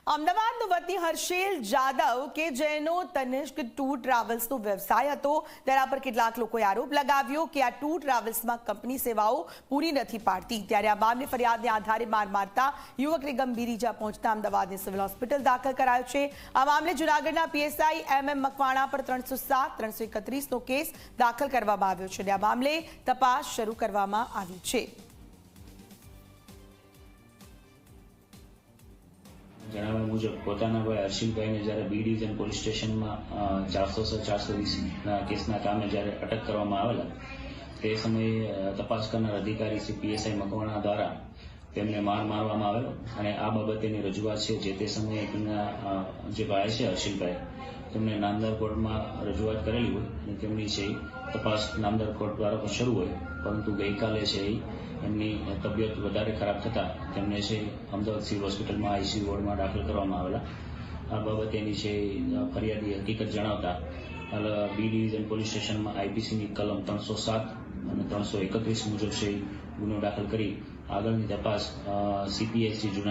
અમદાવાદનો વતની હર્ષેલ જાદવ કે જેનો તનિષ્ક ટૂર ટ્રાવેલ્સનો વ્યવસાય હતો તેના પર કેટલાક લોકોએ આરોપ લગાવ્યો કે આ ટૂર ટ્રાવેલ્સમાં કંપની સેવાઓ પૂરી નથી પાડતી। ત્યારે આ મામલે ફરિયાદને આધારે માર મારતા યુવકને ગંભીર ઈજા પહોંચતા અમદાવાદની સિવિલ હોસ્પિટલ દાખલ કરાયો છે। આ મામલે જૂનાગઢના પીએસઆઈ MM મકવાણા પર 307-331નો કેસ દાખલ કરવામાં આવ્યો છે અને આ મામલે તપાસ શરૂ કરવામાં આવી છે। જણાવ્યા મુજબ પોતાના ભાઈ હર્ષિલભાઈને જ્યારે બી ડિવિઝન પોલીસ સ્ટેશનમાં 400-420ના કેસના કામે જ્યારે અટક કરવામાં આવેલા તે સમયે તપાસ કરનાર અધિકારી શ્રી પીએસઆઈ મકવાણા દ્વારા તેમને મારવામાં આવેલો અને આ બાબતેની રજૂઆત છે જે તે સમયે તેમના જે ભાઈ છે હર્ષિલભાઈ તેમને નામદાર કોર્ટમાં રજૂઆત કરેલી હોય અને તેમની છે તપાસ નામદાર કોર્ટ દ્વારા પણ શરૂ હોય, પરંતુ ગઈકાલે છે એમની તબિયત વધારે ખરાબ થતાં તેમને છે અમદાવાદ સિવિલ હોસ્પિટલમાં આઈસીયુ વોર્ડમાં દાખલ કરવામાં આવેલા। આ બાબતેની છે ફરિયાદી હકીકત જણાવતા હાલ બી ડિવિઝન પોલીસ સ્ટેશનમાં આઈપીસીની કલમ 307 અને 331 મુજબ છે ગુનો દાખલ કરી આગળની તપાસ CPSC જૂનાગઢ